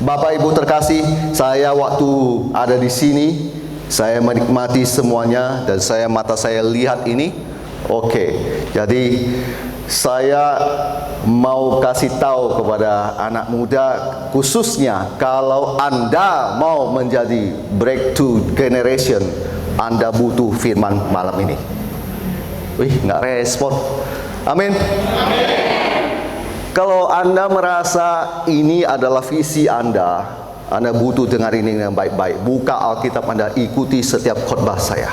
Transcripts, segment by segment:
Bapak Ibu terkasih, saya waktu ada di sini, saya menikmati semuanya dan mata saya lihat ini. Oke, jadi saya mau kasih tahu kepada anak muda, khususnya kalau Anda mau menjadi breakthrough generation, Anda butuh firman malam ini. Wih, nggak respon. Amin. Kalau Anda merasa ini adalah visi Anda butuh dengar ini dengan baik-baik. Buka Alkitab Anda, ikuti setiap khotbah saya.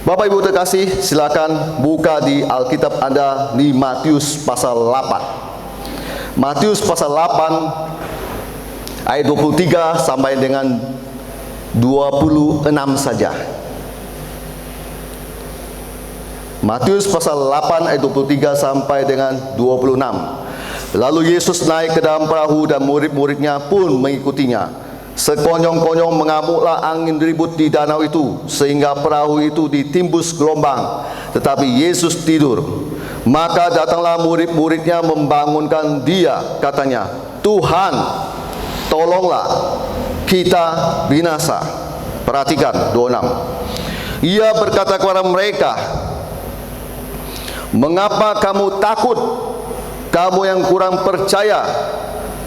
Bapak Ibu terkasih, silakan buka di Alkitab Anda di Matius pasal 8. Matius pasal 8 ayat 23 sampai dengan 26 saja. Matius pasal 8 ayat 23 sampai dengan 26. Lalu Yesus naik ke dalam perahu dan murid-muridnya pun mengikutinya. Sekonyong-konyong mengamuklah angin ribut di danau itu, sehingga perahu itu ditimbus gelombang. Tetapi Yesus tidur. Maka datanglah murid-muridnya membangunkan dia, katanya, "Tuhan, tolonglah, kita binasa." Perhatikan 26. Ia berkata kepada mereka, "Mengapa kamu takut, kamu yang kurang percaya?"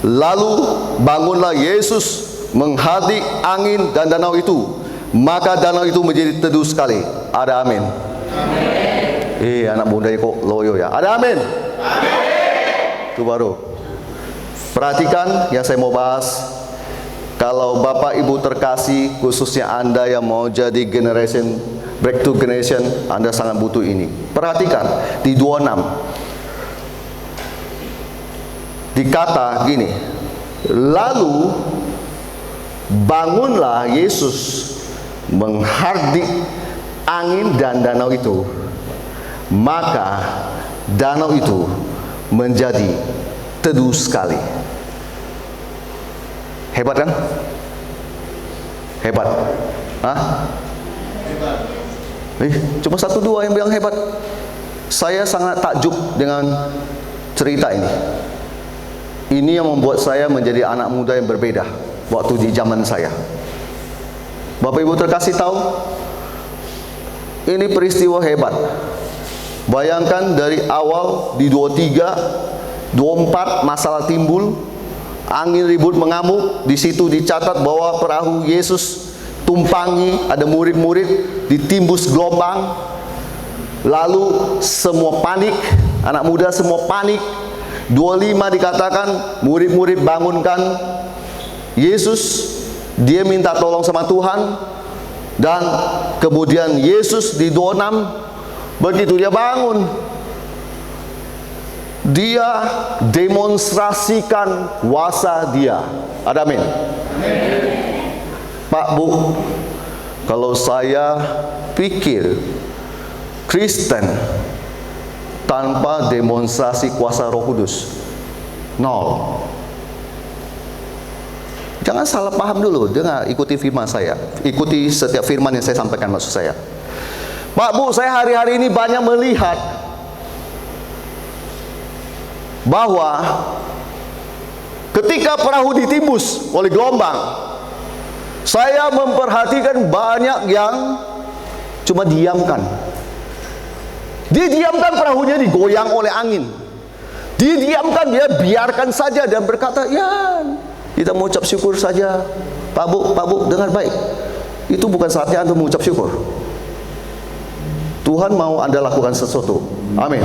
Lalu bangunlah Yesus menghadang angin dan danau itu, maka danau itu menjadi teduh sekali. Ada amin? Amin. Anak muda kok loyo ya. Ada amin? Amin. Itu baru. Perhatikan yang saya mau bahas. Kalau Bapak Ibu terkasih, khususnya Anda yang mau jadi breakthrough generation, Anda sangat butuh ini. Perhatikan di 26. Dikata gini, lalu bangunlah Yesus menghardik angin dan danau itu, maka danau itu menjadi teduh sekali. Hebat kan? Hebat. Hah? Cuma 1-2 yang bilang hebat. Saya sangat takjub dengan cerita ini. Ini yang membuat saya menjadi anak muda yang berbeda waktu di zaman saya. Bapak Ibu terkasih tahu, ini peristiwa hebat. Bayangkan dari awal di 23, 24 masalah timbul, angin ribut mengamuk. Di situ dicatat bahwa perahu Yesus tumpangi, ada murid-murid, ditimbus gelombang. Lalu semua panik, anak muda semua panik. 25 dikatakan murid-murid bangunkan Yesus, dia minta tolong sama Tuhan. Dan kemudian Yesus di 26, begitu dia bangun, dia demonstrasikan kuasa dia. Ada amin? Pak, Bu, kalau saya pikir Kristen tanpa demonstrasi kuasa Roh Kudus, nol. Jangan salah paham dulu, dengar, ikuti firman saya. Ikuti setiap firman yang saya sampaikan, maksud saya. Pak, Bu, saya hari-hari ini banyak melihat bahwa ketika perahu ditimbus oleh gelombang, saya memperhatikan banyak yang cuma diamkan. Dia diamkan, perahunya digoyang oleh angin. Dia diamkan, dia biarkan saja dan berkata, "Ya, kita mengucap syukur saja." Pak Bu, dengar baik. Itu bukan saatnya Anda mengucap syukur. Tuhan mau Anda lakukan sesuatu. Amin.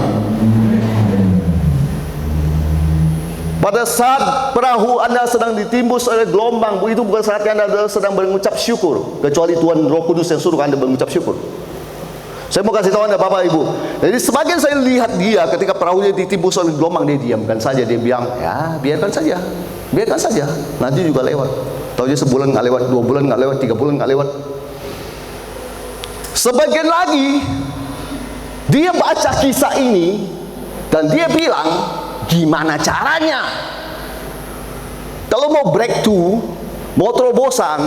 Pada saat perahu Anda sedang ditimbus oleh gelombang, itu bukan saatnya Anda sedang mengucap syukur, kecuali Tuhan Roh Kudus yang suruh Anda mengucap syukur. Saya mau kasih tahu Anda, Bapak Ibu. Jadi sebagian saya lihat dia ketika perahunya ditimbus oleh gelombang, dia diamkan saja. Dia bilang, "Ya, biarkan saja, biarkan saja. Nanti juga lewat." Tahunya sebulan nggak lewat, 2 bulan nggak lewat, 3 bulan nggak lewat. Sebagian lagi, dia baca kisah ini dan dia bilang, gimana caranya? Kalau mau breakthrough, mau terobosan,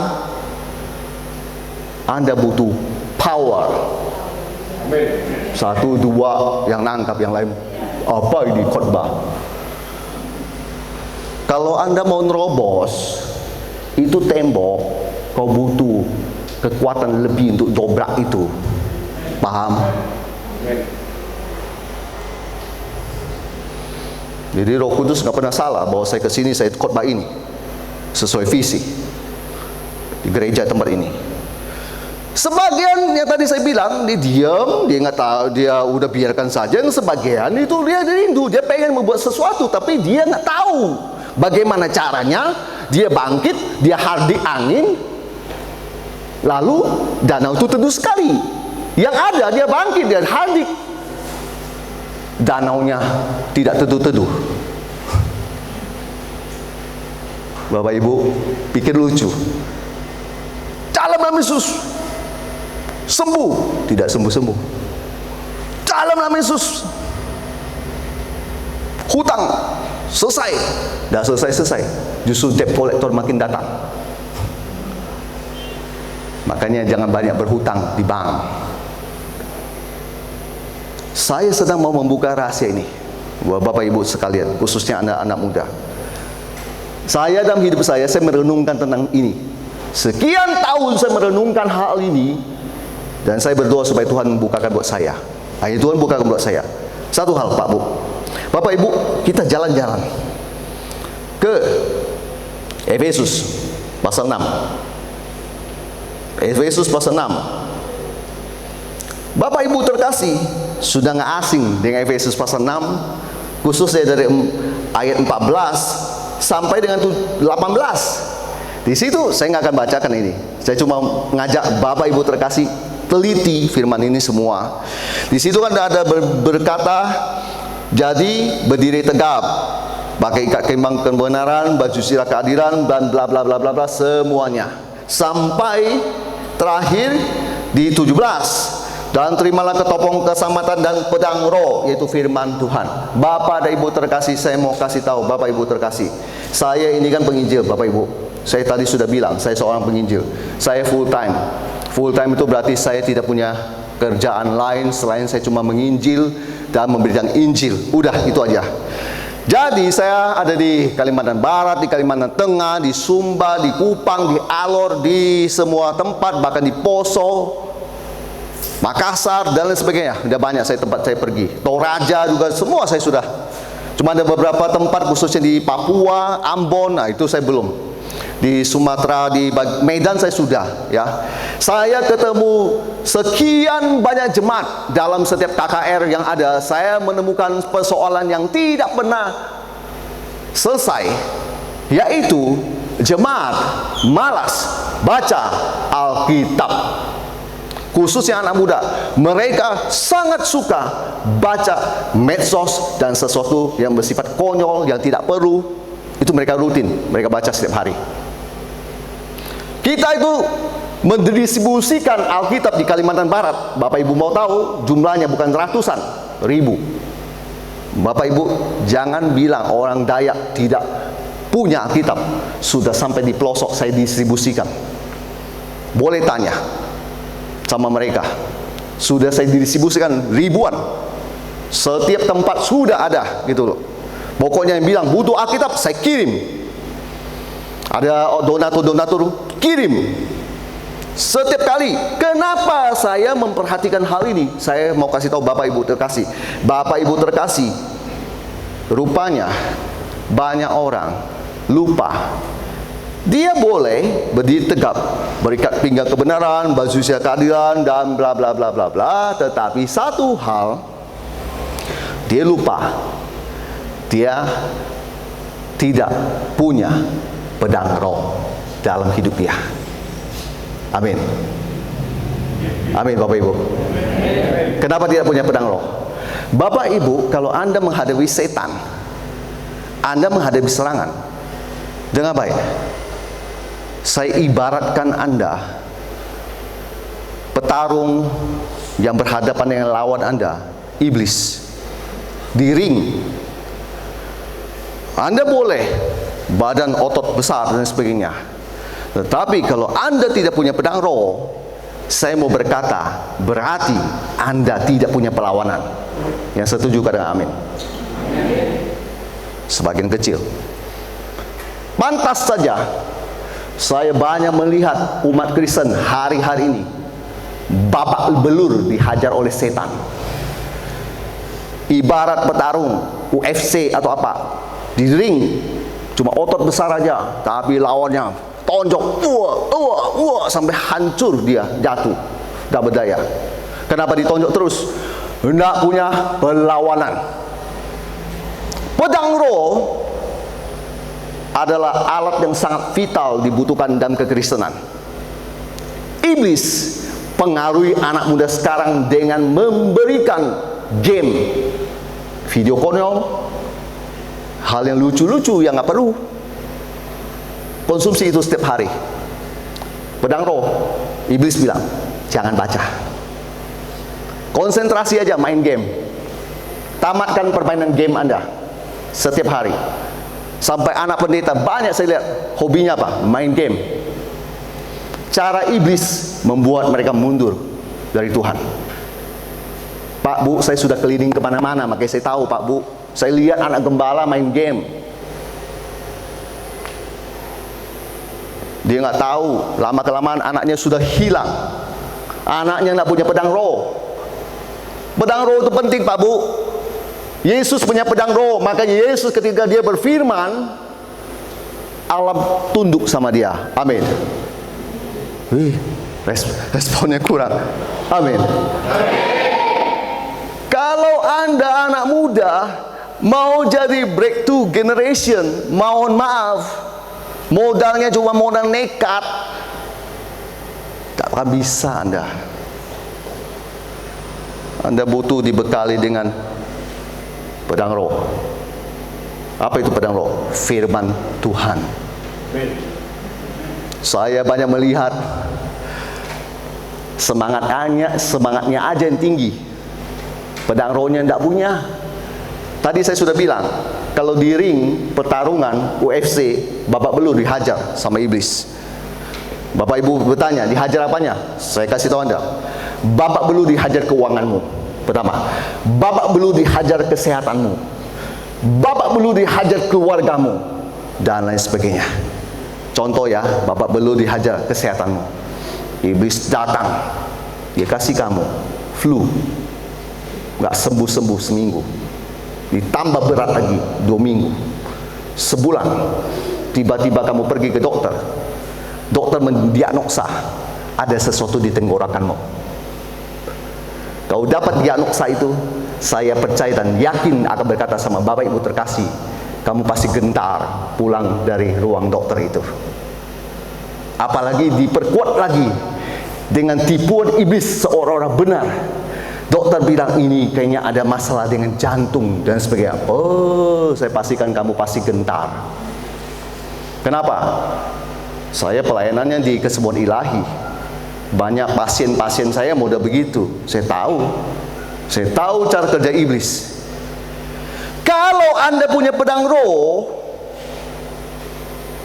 Anda butuh power. 1, 2 yang nangkap, yang lain apa ini khotbah. Kalau Anda mau nerobos itu tembok, kau butuh kekuatan lebih untuk dobrak itu. Paham? Jadi Roh Kudus nggak pernah salah bahwa saya kesini, saya khotbah ini sesuai visi di gereja tempat ini. Sebagian yang tadi saya bilang, dia diam, dia nggak tahu, dia udah biarkan saja. Yang sebagian itu dia rindu, dia pengen membuat sesuatu, tapi dia nggak tahu bagaimana caranya. Dia bangkit, dia hardik angin, lalu danau itu teduh sekali. Yang ada dia bangkit, dia hardik, danaunya tidak teduh-teduh. Bapak Ibu pikir lucu, dalam nama Yesus sembuh, tidak sembuh-sembuh. Dalam nama Yesus hutang selesai, tidak selesai-selesai. Justru debt collector makin datang. Makanya jangan banyak berhutang di bank. Saya sedang mau membuka rahasia ini buat Bapak Ibu sekalian, khususnya anak-anak muda. Saya dalam hidup saya merenungkan tentang ini. Sekian tahun saya merenungkan hal ini, dan saya berdoa supaya Tuhan membukakan buat saya. Ayo Tuhan bukakan buat saya. Satu hal Pak Bu, Bapak Ibu, kita jalan-jalan ke Efesus pasal 6. Efesus pasal 6. Bapak Ibu terkasih, sudah nggak asing dengan Efesus pasal 6, khususnya dari ayat 14 sampai dengan 18. Di situ saya nggak akan bacakan ini. Saya cuma ngajak Bapak Ibu terkasih teliti firman ini semua. Di situ kan ada berkata, jadi berdiri tegap, pakai ikat keimbang kebenaran, baju sirah keadilan, dan bla bla bla bla bla, semuanya sampai terakhir di 17. Dan terimalah ketopong keselamatan dan pedang roh, yaitu firman Tuhan. Bapak dan Ibu terkasih, saya mau kasih tahu Bapak Ibu terkasih, saya ini kan penginjil Bapak Ibu. Saya tadi sudah bilang, saya seorang penginjil. Saya full time. Full time itu berarti saya tidak punya kerjaan lain selain saya cuma menginjil dan memberikan Injil. Udah, itu aja. Jadi saya ada di Kalimantan Barat, di Kalimantan Tengah, di Sumba, di Kupang, di Alor, di semua tempat, bahkan di Poso, Makassar, dan lain sebagainya. Sudah banyak tempat saya pergi. Toraja juga, semua saya sudah. Cuma ada beberapa tempat khususnya di Papua, Ambon, nah itu saya belum. Di Sumatera, di Medan saya sudah, ya. Saya ketemu sekian banyak jemaat dalam setiap KKR yang ada. Saya menemukan persoalan yang tidak pernah selesai, yaitu jemaat malas baca Alkitab. Khususnya anak muda, mereka sangat suka baca medsos dan sesuatu yang bersifat konyol, yang tidak perlu. Itu mereka rutin, mereka baca setiap hari. Kita itu mendistribusikan Alkitab di Kalimantan Barat. Bapak Ibu mau tahu, jumlahnya bukan ratusan, ribu. Bapak Ibu jangan bilang orang Dayak tidak punya Alkitab. Sudah sampai di pelosok saya distribusikan. Boleh tanya sama mereka. Sudah saya distribusikan ribuan. Setiap tempat sudah ada, gitu loh. Pokoknya yang bilang butuh Alkitab, saya kirim. Ada donatur-donatur, kirim. Setiap kali. Kenapa saya memperhatikan hal ini? Saya mau kasih tahu Bapak Ibu terkasih. Bapak Ibu terkasih, rupanya banyak orang lupa. Dia boleh berdiri tegap, berikat pinggang kebenaran, baju sirah keadilan, dan bla bla bla bla bla. Tetapi satu hal, dia lupa. Dia tidak punya pedang roh dalam hidup dia. Amin. Amin Bapak Ibu. Kenapa tidak punya pedang roh? Bapak Ibu, kalau Anda menghadapi setan, Anda menghadapi serangan dengan baik. Saya ibaratkan Anda petarung yang berhadapan dengan lawan Anda, iblis, di ring. Anda boleh badan otot besar dan sebagainya, tetapi kalau Anda tidak punya pedang roh, saya mau berkata, berarti Anda tidak punya perlawanan. Yang setuju katakan amin. Sebagian kecil. Pantas saja saya banyak melihat umat Kristen hari-hari ini babak belur dihajar oleh setan. Ibarat petarung UFC atau apa, di ring cuma otot besar aja, tapi lawannya tonjok, sampai hancur dia, jatuh, tak berdaya. Kenapa ditonjok terus? Hendak punya perlawanan. Pedang roh adalah alat yang sangat vital dibutuhkan dalam kekristenan. Iblis pengaruhi anak muda sekarang dengan memberikan game, video konyol, hal yang lucu-lucu yang nggak perlu. Konsumsi itu setiap hari. Pedang roh, iblis bilang, jangan baca. Konsentrasi aja main game. Tamatkan permainan game Anda setiap hari. Sampai anak pendeta banyak saya lihat hobinya apa? Main game. Cara iblis membuat mereka mundur dari Tuhan. Pak Bu, saya sudah keliling kemana-mana, makanya saya tahu Pak Bu. Saya lihat anak gembala main game. Dia nggak tahu, lama-kelamaan anaknya sudah hilang. Anaknya nggak punya pedang roh. Pedang roh itu penting Pak Bu. Yesus punya pedang roh, makanya Yesus ketika dia berfirman, alam tunduk sama dia. Amin. Responnya kurang. Amin. Kalau Anda anak muda mau jadi breakthrough generation, mohon maaf, modalnya cuma modal nekat, tak akan bisa Anda. Anda butuh dibekali dengan pedang roh. Apa itu pedang roh? Firman Tuhan. Saya banyak melihat semangatnya aja yang tinggi, pedang rohnya tidak punya. Tadi saya sudah bilang, kalau di ring pertarungan UFC, babak belur dihajar sama iblis. Bapak Ibu bertanya, dihajar apanya? Saya kasih tahu Anda, babak belur dihajar keuanganmu. Pertama, babak belur dihajar kesehatanmu, babak belur dihajar keluargamu, dan lain sebagainya. Contoh ya, babak belur dihajar kesehatanmu. Iblis datang, dia kasih kamu flu, nggak sembuh-sembuh seminggu, ditambah berat lagi 2 minggu, sebulan. Tiba-tiba kamu pergi ke dokter, dokter mendiagnosa ada sesuatu di tenggorokanmu. Kau dapat diagnosa itu, saya percaya dan yakin akan berkata sama Bapak Ibu terkasih, kamu pasti gentar pulang dari ruang dokter itu. Apalagi diperkuat lagi dengan tipuan iblis seolah-olah benar. Dokter bilang ini kayaknya ada masalah dengan jantung dan sebagainya. Oh, saya pastikan kamu pasti gentar. Kenapa? Saya pelayanannya di Kesembuhan Ilahi. Banyak pasien-pasien saya mudah begitu. Saya tahu cara kerja iblis. Kalau Anda punya pedang roh,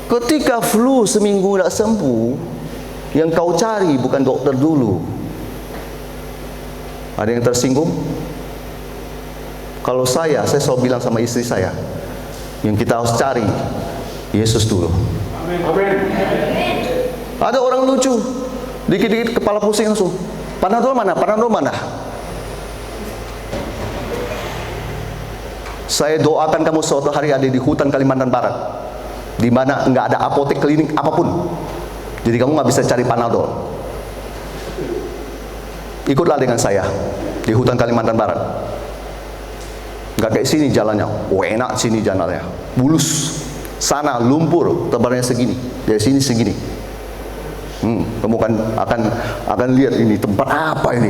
ketika flu seminggu tidak sembuh, yang kau cari bukan dokter dulu. Ada yang tersinggung? Kalau saya selalu bilang sama istri saya, yang kita harus cari Yesus dulu. Amin. Ada orang lucu, dikit-dikit kepala pusing langsung. Panadol mana? Panadol mana? Saya doakan kamu suatu hari ada di hutan Kalimantan Barat, di mana nggak ada apotek klinik apapun. Jadi kamu nggak bisa cari Panadol. Ikutlah dengan saya di hutan Kalimantan Barat. Nggak kayak sini jalannya, enak sini jalannya, bulus. Sana lumpur, tebalnya segini, dari sini segini. Kamu akan lihat ini tempat apa ini.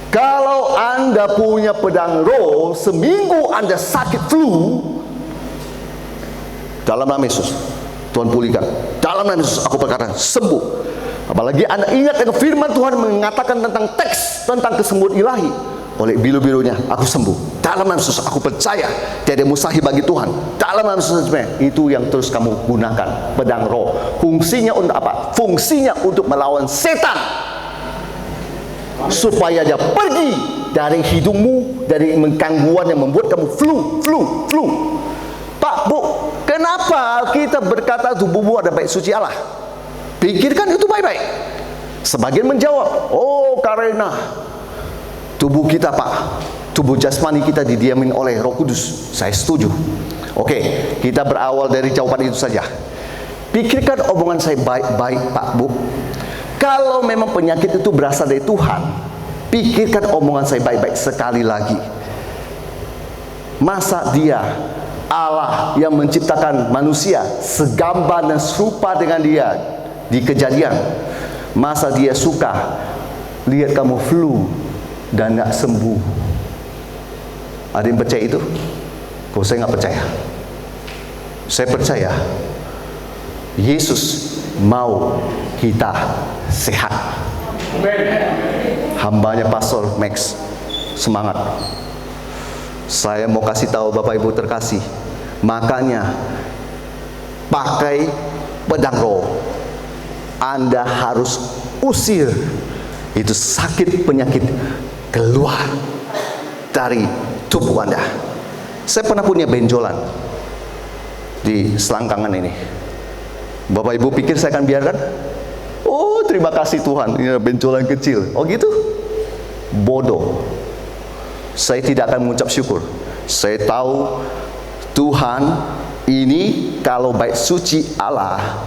Kalau Anda punya pedang roh, seminggu Anda sakit flu, dalam nama Yesus Tuhan pulihkan. Dalam nama Yesus aku berkata sembuh. Apalagi Anda ingat dengan firman Tuhan mengatakan tentang teks tentang kesembuhan ilahi. Oleh biru-birunya aku sembuh. Dalam nama Yesus aku percaya tiada mustahil bagi Tuhan. Dalam nama Yesus itu yang terus kamu gunakan pedang roh. Fungsinya untuk apa? Fungsinya untuk melawan setan, supaya dia pergi dari hidungmu, dari gangguan yang membuat kamu flu. Pak Pak, Bu, kenapa kita berkata tubuhmu ada baik suci Allah? Pikirkan itu baik-baik. Sebagian menjawab, oh karena tubuh kita, Pak, tubuh jasmani kita didiamin oleh Roh Kudus. Saya setuju. Oke, kita berawal dari jawaban itu saja. Pikirkan omongan saya baik-baik, Pak, Bu. Kalau memang penyakit itu berasal dari Tuhan, pikirkan omongan saya baik-baik sekali lagi. Masa dia, Allah yang menciptakan manusia segambar dan serupa dengan dia di Kejadian, masa dia suka lihat kamu flu dan tidak sembuh? Ada yang percaya itu? Kalau saya nggak percaya. Saya percaya Yesus mau kita sehat. Hambanya Pastor Max, semangat. Saya mau kasih tahu Bapak Ibu terkasih, makanya pakai pedang roh. Anda harus usir itu sakit penyakit keluar dari tubuh Anda. Saya pernah punya benjolan di selangkangan ini. Bapak Ibu pikir saya akan biarkan? Oh, terima kasih Tuhan, ini benjolan kecil. Oh gitu? Bodoh. Saya tidak akan mengucap syukur. Saya tahu Tuhan ini kalau baik suci Allah,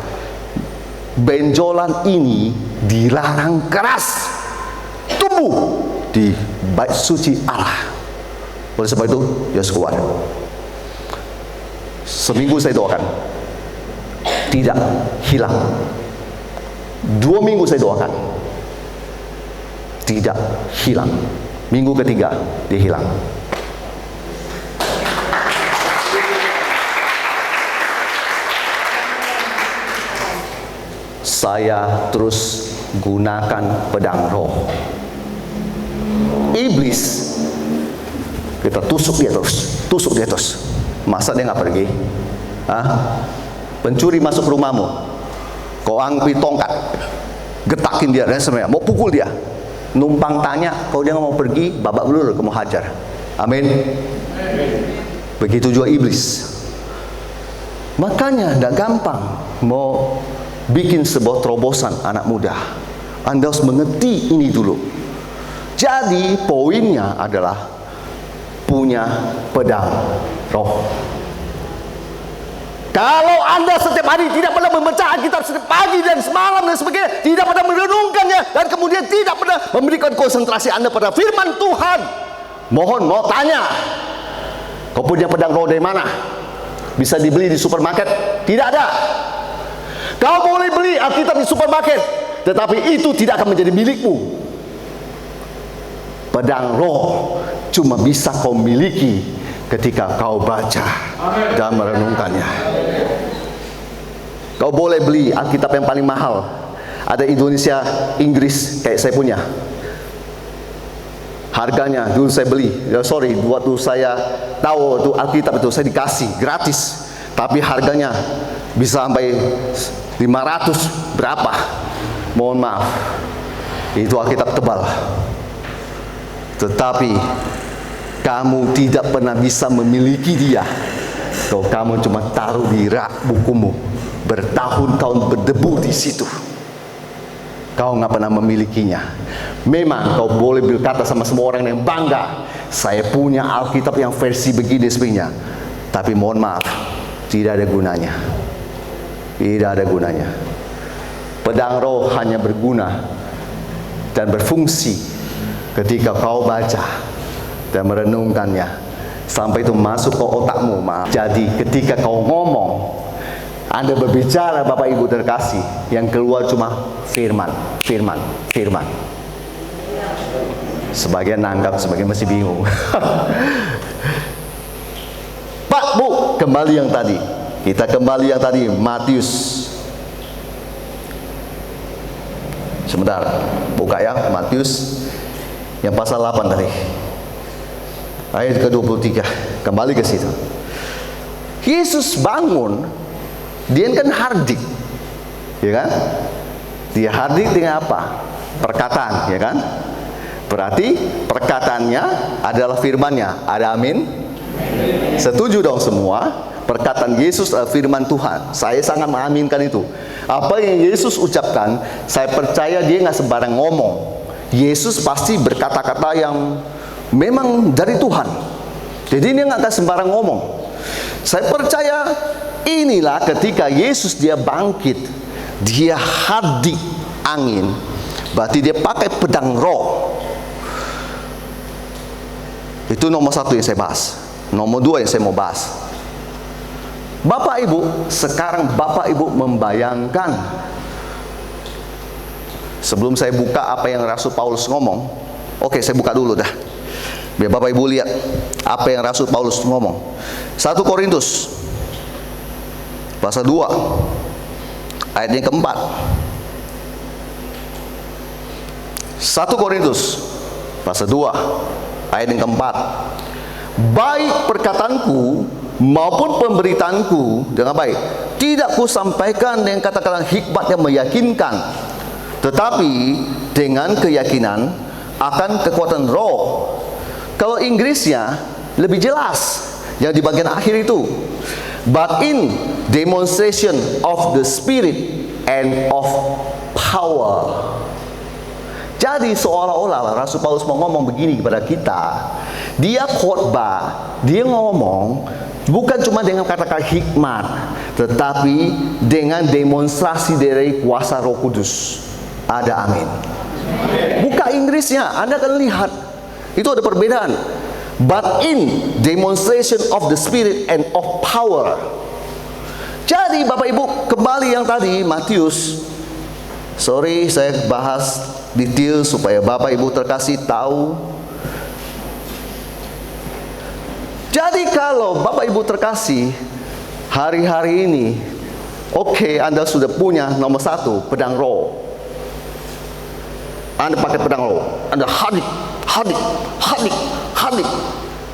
benjolan ini dilarang keras tumbuh di bait suci Allah. Oleh sebab itu, Yesus keluar. Seminggu saya doakan, tidak hilang. 2 minggu saya doakan, tidak hilang. Minggu ketiga, dia hilang. Saya terus gunakan pedang roh. Iblis, kita tusuk dia terus. Masa dia nggak pergi? Pencuri masuk rumahmu, kau angkat tongkat, getakin dia dan sebenarnya mau pukul dia. Numpang tanya, kalau dia nggak mau pergi, babak belur, kamu hajar. Amin. Begitu juga iblis. Makanya tidak gampang mau bikin sebuah terobosan anak muda. Anda harus mengerti ini dulu. Jadi poinnya adalah punya pedang roh. Kalau Anda setiap hari tidak pernah membaca Alkitab setiap pagi dan semalam dan sebagainya, tidak pernah merenungkannya, dan kemudian tidak pernah memberikan konsentrasi Anda pada firman Tuhan, mohon mau tanya, kau punya pedang roh dari mana? Bisa dibeli di supermarket? Tidak ada. Kau boleh beli Alkitab di supermarket, tetapi itu tidak akan menjadi milikmu. Pedang roh cuma bisa kau miliki ketika kau baca dan merenungkannya. Kau boleh beli Alkitab yang paling mahal, ada Indonesia, Inggris kayak saya punya. Harganya dulu saya beli, waktu saya tahu itu Alkitab itu saya dikasih gratis, tapi harganya bisa sampai 500 berapa. Mohon maaf, itu Alkitab tebal. Tetapi kamu tidak pernah bisa memiliki dia kalau kamu cuma taruh di rak bukumu, bertahun-tahun berdebu di situ. Kau nggak pernah memilikinya. Memang kau boleh berkata sama semua orang yang bangga, saya punya Alkitab yang versi begini sebenarnya. Tapi mohon maaf, tidak ada gunanya. Tidak ada gunanya. Pedang roh hanya berguna dan berfungsi ketika kau baca dan merenungkannya sampai itu masuk ke otakmu. Jadi ketika kau ngomong, Anda berbicara Bapak Ibu terkasih, yang keluar cuma firman. Sebagian nanggap, sebagian masih bingung. Pak, Bu, kembali yang tadi. Kita kembali yang tadi, Matius. Sebentar, buka ya, Matius yang pasal 8 tadi. Ayat ke-23, kembali ke situ. Yesus bangun, dia kan hardik, ya kan? Dia hardik dengan apa? Perkataan, ya kan? Berarti perkataannya adalah firmannya. Ada amin? Setuju dong semua? Perkataan Yesus adalah firman Tuhan. Saya sangat mengaminkan itu. Apa yang Yesus ucapkan, saya percaya dia nggak sembarang ngomong. Yesus pasti berkata-kata yang memang dari Tuhan. Jadi dia nggak akan sembarang ngomong. Saya percaya inilah ketika Yesus dia bangkit, dia hadik angin, berarti dia pakai pedang roh. Itu nomor satu yang saya bahas. Nomor dua yang saya mau bahas, Bapak Ibu, sekarang Bapak Ibu membayangkan, sebelum saya buka apa yang Rasul Paulus ngomong, oke, saya buka dulu dah, biar Bapak Ibu lihat apa yang Rasul Paulus ngomong. 1 Korintus pasal 2 ayat yang keempat. 1 Korintus pasal 2 ayat yang keempat. Baik perkataanku maupun pemberitaanku dengan baik tidak kusampaikan dengan kata-kata hikmat yang meyakinkan, tetapi dengan keyakinan akan kekuatan roh. Kalau Inggrisnya lebih jelas yang di bagian akhir itu, but in demonstration of the spirit and of power. Jadi seolah-olah Rasul Paulus mau ngomong begini kepada kita. Dia khotbah, dia ngomong bukan cuma dengan kata-kata hikmat, tetapi dengan demonstrasi dari kuasa Roh Kudus. Ada amin. Buka Inggrisnya, Anda akan lihat itu ada perbedaan. But in demonstration of the spirit and of power. Jadi Bapak Ibu, kembali yang tadi Matius. Sorry, saya bahas detail supaya Bapak Ibu terkasih tahu. Jadi kalau Bapak Ibu terkasih hari-hari ini, oke, Anda sudah punya nomor satu, pedang roh. Anda pakai pedang roh, Anda hadik.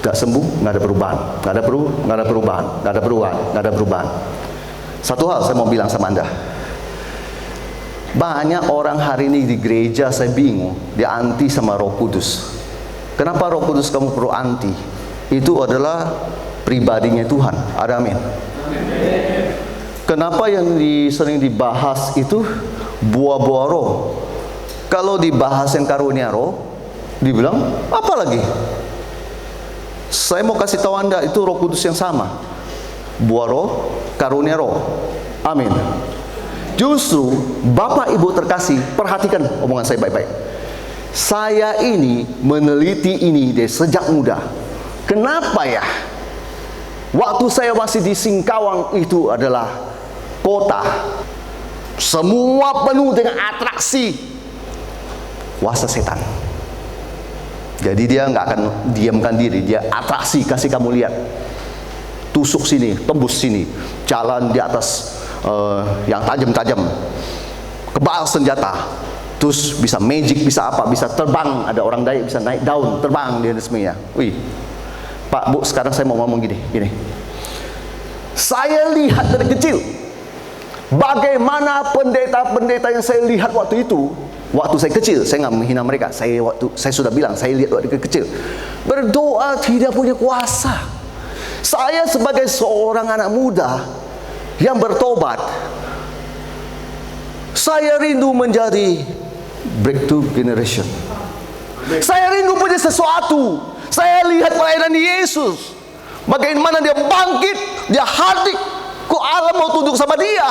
Gak sembuh, gak ada perubahan, gak ada perubahan. Satu hal saya mau bilang sama Anda. Banyak orang hari ini di gereja, saya bingung, dia anti sama Roh Kudus. Kenapa Roh Kudus kamu perlu anti? Itu adalah pribadinya Tuhan. Ada amin. Kenapa yang sering dibahas itu buah-buah roh? Kalau dibahas yang karunia roh, dibilang apa lagi? Saya mau kasih tahu Anda, itu Roh Kudus yang sama. Buah roh, karunia roh. Amin. Justru Bapak Ibu terkasih, perhatikan omongan saya baik-baik. Saya ini meneliti ini dari sejak muda. Kenapa ya? Waktu saya masih di Singkawang itu adalah kota semua penuh dengan atraksi kuasa setan. Jadi dia nggak akan diamkan diri, dia atraksi, kasih kamu lihat. Tusuk sini, tembus sini, jalan di atas yang tajam-tajam, kebal senjata, terus bisa magic, bisa apa, bisa terbang. Ada orang Dayak bisa naik daun, terbang dia semuanya. Wih, Pak, Bu, sekarang saya mau ngomong gini. Saya lihat dari kecil bagaimana pendeta-pendeta yang saya lihat waktu itu. Waktu saya kecil, saya nggak menghina mereka. Saya sudah bilang, saya lihat waktu kecil berdoa tidak punya kuasa. Saya sebagai seorang anak muda yang bertobat, saya rindu menjadi breakthrough generation. Saya rindu punya sesuatu. Saya lihat pelayanan Yesus, bagaimana dia bangkit, dia hadik, kok Allah mau tunduk sama dia.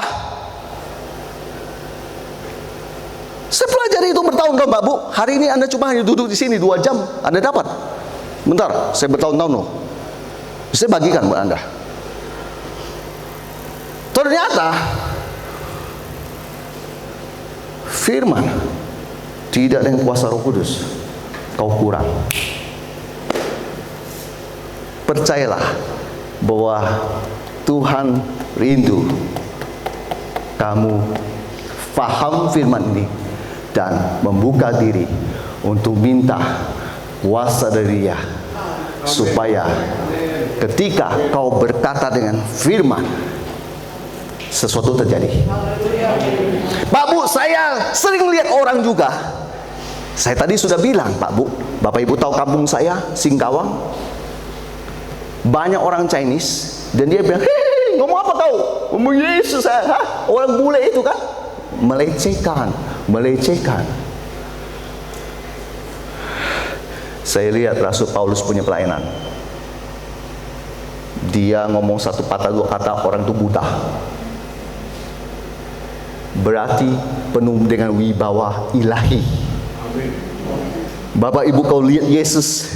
Saya pelajari itu bertahun-tahun, Pak Bu. Hari ini Anda cuma hanya duduk di sini 2 jam, Anda dapat. Bentar, saya bertahun-tahun loh. Saya bagikan buat Anda. Ternyata firman tidak dengan kuasa Roh Kudus, kau kurang. Percayalah bahwa Tuhan rindu kamu faham firman ini dan membuka diri untuk minta kuasa dari Dia, supaya ketika kau berkata dengan firman, sesuatu terjadi. Pak Bu, saya sering lihat orang juga. Saya tadi sudah bilang, Pak Bu, Bapak Ibu tahu kampung saya, Singkawang, banyak orang Chinese, dan dia bilang, hehehe, ngomong apa kau? Ngomong Yesus. Hah? Orang bule itu kan melecehkan. Saya lihat Rasul Paulus punya pelayanan. Dia ngomong satu patah dua kata, orang itu buta. Berarti penuh dengan wibawa ilahi. Bapak Ibu, kau lihat Yesus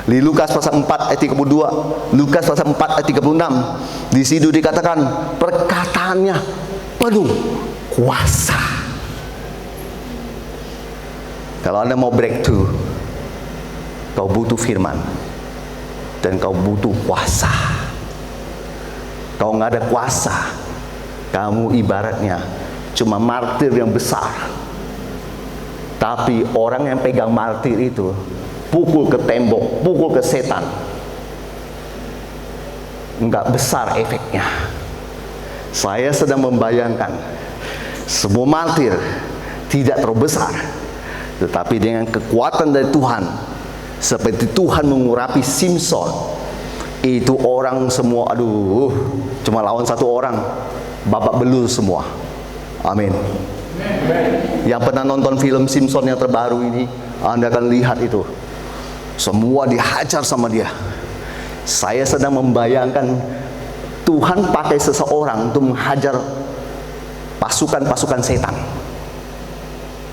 di Lukas pasal 4 ayat 32, Lukas pasal 4 ayat 36. Di situ dikatakan perkataannya penuh kuasa. Kalau Anda mau breakthrough, kau butuh firman dan kau butuh kuasa. Kau nggak ada kuasa, kamu ibaratnya cuma martir yang besar. Tapi orang yang pegang martir itu pukul ke tembok, pukul ke setan, nggak besar efeknya. Saya sedang membayangkan semua martir tidak terlalu besar, tetapi dengan kekuatan dari Tuhan, seperti Tuhan mengurapi Simpson, itu orang semua, aduh, cuma lawan satu orang, babak belur semua. Amin. Yang pernah nonton film Simpson yang terbaru ini, Anda akan lihat itu. Semua dihajar sama dia. Saya sedang membayangkan Tuhan pakai seseorang untuk menghajar pasukan-pasukan setan.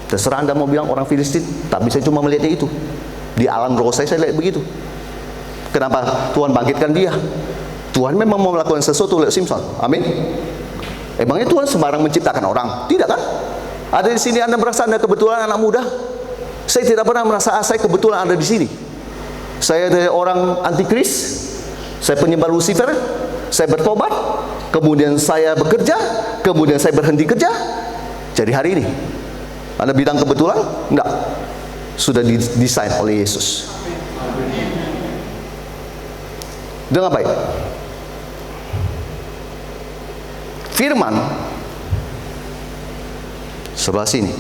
Terserah Anda mau bilang orang Filistin, tapi saya cuma melihatnya itu. Di alam roh saya lihat begitu. Kenapa Tuhan bangkitkan dia? Tuhan memang mau melakukan sesuatu oleh Simpson. Amin. Emangnya Tuhan sembarang menciptakan orang? Tidak kan? Ada di sini Anda merasa Anda kebetulan anak muda? Saya tidak pernah merasa saya kebetulan ada di sini. Saya dari orang antikris, saya penyebar Lucifer, saya bertobat, kemudian saya bekerja, kemudian saya berhenti kerja. Jadi hari ini, Anda bilang kebetulan? Enggak. Sudah didesain oleh Yesus. Dengar baik. Firman sebelah sini,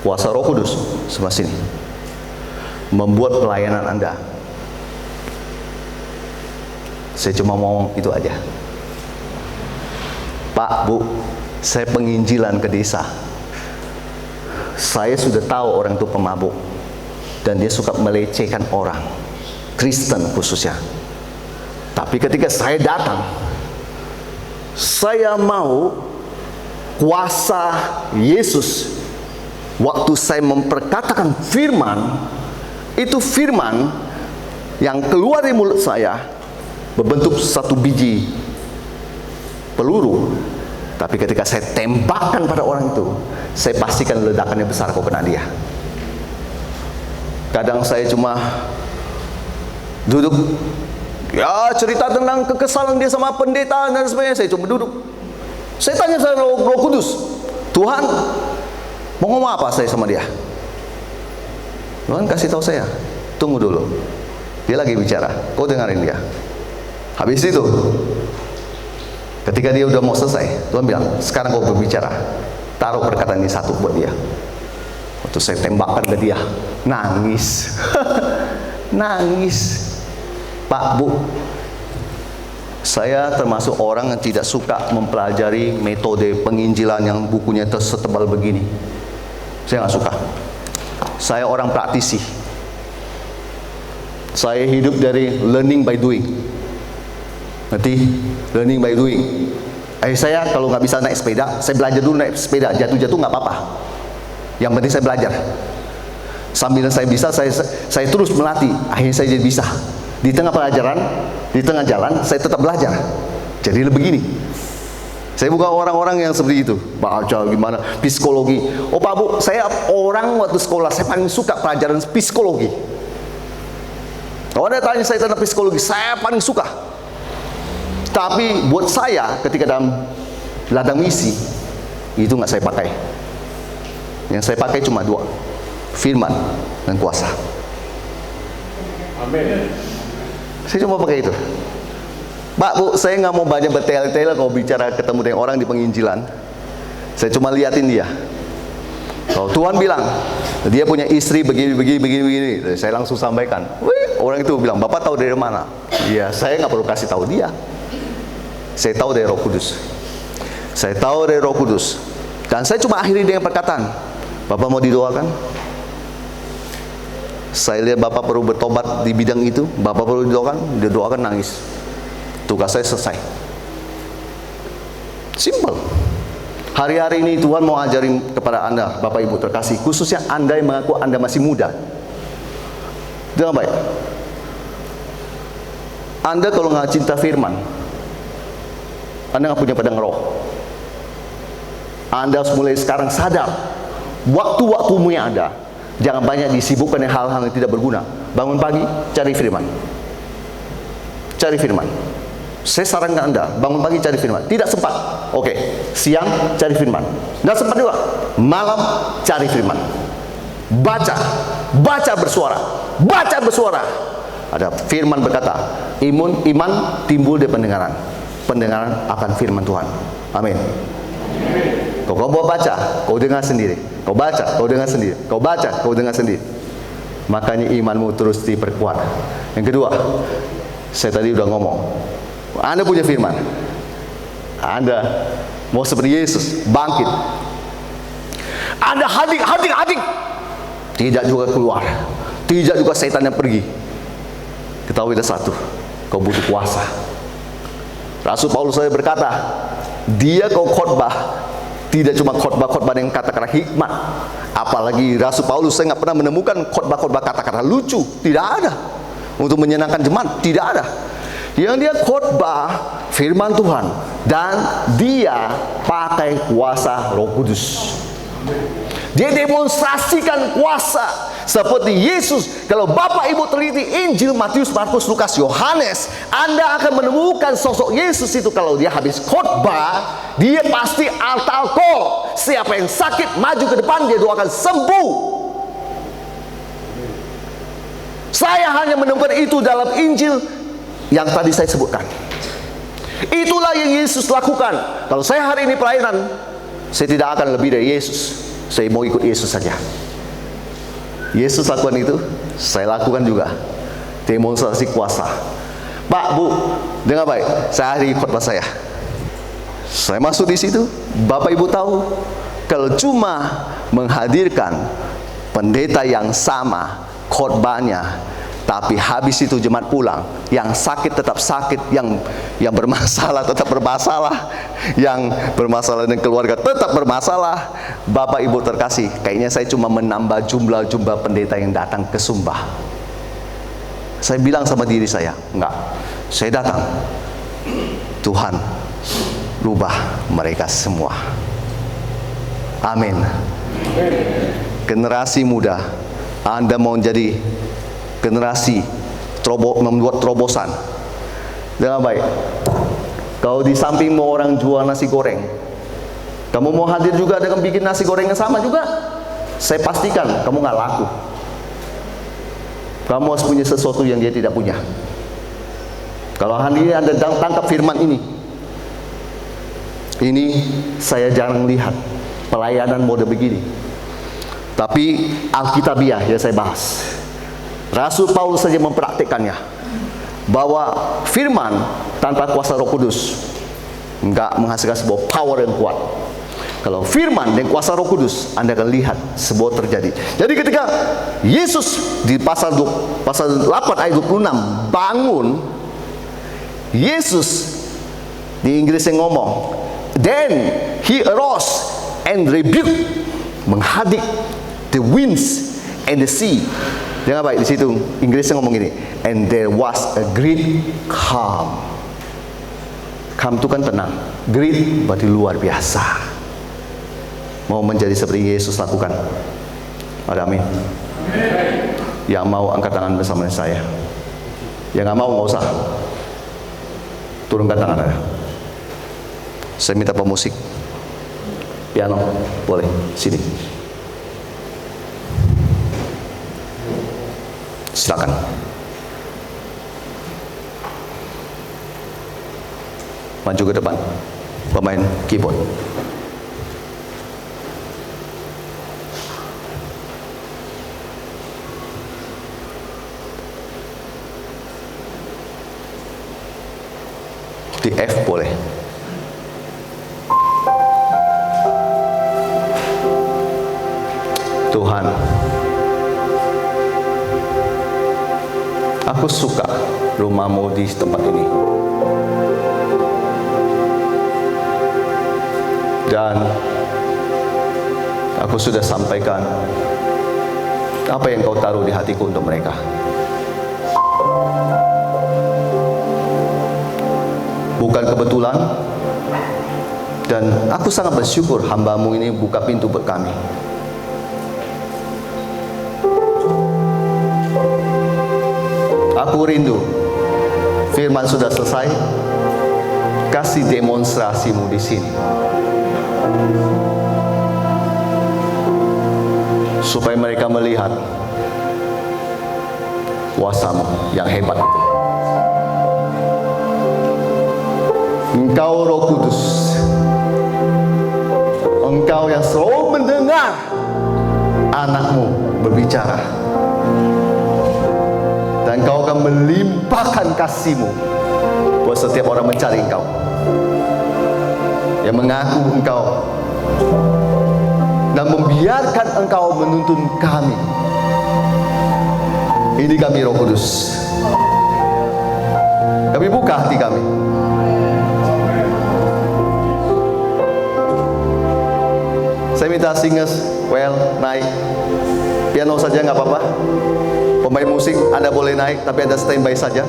kuasa Roh Kudus sebelah sini, membuat pelayanan Anda. Saya cuma mau itu aja. Pak, Bu, saya penginjilan ke desa. Saya sudah tahu orang itu pemabuk dan dia suka melecehkan orang, Kristen khususnya. Tapi ketika saya datang, saya mau kuasa Yesus. Waktu saya memperkatakan firman, itu firman yang keluar dari mulut saya berbentuk satu biji peluru. Tapi ketika saya tembakkan pada orang itu, saya pastikan ledakannya besar kau kena dia. Kadang saya cuma duduk, ya cerita tentang kekesalan dia sama pendeta dan sebagainya. Saya cuma duduk. Saya tanya sama Roh Kudus, Tuhan mau ngomong apa saya sama dia? Tuhan kasih tahu saya, tunggu dulu. Dia lagi bicara, kau dengarin dia. Habis itu, ketika dia udah mau selesai, Tuhan bilang, sekarang kau berbicara. Taruh perkataan ini satu buat dia. Waktu saya tembakkan ke dia, nangis. Nangis. Pak, Bu, saya termasuk orang yang tidak suka mempelajari metode penginjilan yang bukunya setebal begini. Saya nggak suka. Saya orang praktisi. Saya hidup dari learning by doing. Nanti learning by doing. Saya kalau nggak bisa naik sepeda, saya belajar dulu naik sepeda. Jatuh-jatuh nggak apa-apa. Yang penting saya belajar. Sambil saya bisa, saya terus melatih. Akhirnya saya jadi bisa. Di tengah pelajaran, di tengah jalan, saya tetap belajar. Jadi begini. Saya bukan orang-orang yang seperti itu. Baca gimana, psikologi. Oh Pak Bu, saya orang waktu sekolah, saya paling suka pelajaran psikologi. Kalau Anda tanya saya tentang psikologi, saya paling suka. Tapi buat saya, ketika dalam ladang misi, itu nggak saya pakai. Yang saya pakai cuma dua, firman dan kuasa. Amin. Saya cuma pakai itu. Pak, Bu, saya nggak mau banyak bertele-tele kalau bicara ketemu dengan orang di penginjilan. Saya cuma liatin dia. Kalau Tuhan bilang, dia punya istri begini. Saya langsung sampaikan. Wih, orang itu bilang, Bapak tahu dari mana? Iya, saya nggak perlu kasih tahu dia. Saya tahu dari Roh Kudus. Saya tahu dari Roh Kudus. Dan saya cuma akhiri dengan perkataan, Bapak mau didoakan? Saya lihat Bapak perlu bertobat di bidang itu, Bapak perlu didoakan, dia doakan nangis. Tugas saya selesai. Simple. Hari-hari ini Tuhan mau ajarin kepada Anda, Bapak Ibu terkasih, khususnya Anda yang mengaku Anda masih muda. Dengan baik. Anda kalau nggak cinta firman, Anda nggak punya pedang roh. Anda harus mulai sekarang sadar, waktu-waktumu yang ada, jangan banyak disibukkan dengan hal-hal yang tidak berguna. Bangun pagi, cari firman. Cari firman. Saya sarankan Anda, bangun pagi cari firman. Tidak sempat, oke. Siang cari firman. Tidak sempat juga, malam cari firman. Baca, baca bersuara, baca bersuara. Ada firman berkata, iman timbul dari pendengaran. Pendengaran akan firman Tuhan. Amin. Kau mau baca, kau dengar sendiri. Kau baca, kau dengar sendiri. Kau baca, kau dengar sendiri. Makanya imanmu terus diperkuat. Yang kedua, saya tadi udah ngomong, Anda punya firman, Anda mau seperti Yesus, bangkit. Anda hadir. Tidak juga keluar. Tidak juga setan yang pergi. Ketahuilah satu, kau butuh kuasa. Rasul Paulus saya berkata, dia kau khotbah, tidak cuma khotbah-khotbah dengan kata-kata hikmat. Apalagi Rasul Paulus saya nggak pernah menemukan khotbah-khotbah kata-kata lucu. Tidak ada. Untuk menyenangkan jemaat, tidak ada. Yang dia khotbah firman Tuhan, dan dia pakai kuasa Roh Kudus. Dia demonstrasikan kuasa seperti Yesus. Kalau Bapak Ibu teliti Injil Matius, Markus, Lukas, Yohanes, Anda akan menemukan sosok Yesus itu. Kalau dia habis khotbah, dia pasti altal. Siapa yang sakit maju ke depan, dia doakan sembuh. Saya hanya menemukan itu dalam Injil yang tadi saya sebutkan. Itulah yang Yesus lakukan. Kalau saya hari ini pelayanan, saya tidak akan lebih dari Yesus. Saya mau ikut Yesus saja. Yesus lakukan itu, saya lakukan juga. Demonstrasi kuasa. Pak, Bu, dengar baik. Saya hari khotbah saya. Saya masuk di situ. Bapak Ibu tahu, kalau cuma menghadirkan pendeta yang sama khotbahnya, tapi habis itu jemaat pulang, yang sakit tetap sakit, yang bermasalah tetap bermasalah, yang bermasalah dengan keluarga tetap bermasalah. Bapak Ibu terkasih, kayaknya saya cuma menambah jumlah pendeta yang datang ke Sumba. Saya bilang sama diri saya, enggak, saya datang, Tuhan rubah mereka semua. Amin. Generasi muda, Anda mau jadi generasi membuat terobosan dengan baik. Kalau di samping mau orang jual nasi goreng, kamu mau hadir juga dengan bikin nasi goreng yang sama juga, saya pastikan kamu nggak laku. Kamu harus punya sesuatu yang dia tidak punya. Kalau hari ini Anda tangkap firman ini saya jarang lihat pelayanan mode begini. Tapi Alkitabiah ya saya bahas. Rasul Paulus saja mempraktikkannya, bahwa firman tanpa kuasa Roh Kudus enggak menghasilkan sebuah power yang kuat. Kalau firman dan kuasa Roh Kudus, Anda akan lihat sebuah terjadi. Jadi ketika Yesus di pasal 8 ayat 26 bangun, Yesus di Inggris yang ngomong, then he arose and rebuked, menghadik the winds and the sea. Jangan baik, di situ Inggrisnya ngomong gini, and there was a great calm. Calm itu kan tenang, great berarti luar biasa. Mau menjadi seperti Yesus lakukan? Ada amin. Yang mau angkat tangan bersama saya. Yang nggak mau nggak usah. Turunkan tangan Anda. Saya minta pemusik piano, boleh sini. Silakan. Maju ke depan. Pemain keyboard. Di F boleh. Aku suka rumahmu di tempat ini. Dan aku sudah sampaikan apa yang kau taruh di hatiku untuk mereka. Bukan kebetulan, dan aku sangat bersyukur hamba-Mu ini buka pintu buat kami. Aku rindu firman sudah selesai, kasih demonstrasi-Mu di sini, supaya mereka melihat kuasa-Mu yang hebat itu. Engkau Roh Kudus, Engkau yang selalu mendengar anak-Mu berbicara, dan Engkau akan melimpahkan kasih-Mu buat setiap orang mencari Engkau, yang mengaku Engkau, dan membiarkan Engkau menuntun kami. Ini kami Roh Kudus, kami buka hati kami. Saya minta singers, naik. Piano saja nggak apa-apa. Pemain musik Anda boleh naik, tapi Anda standby saja.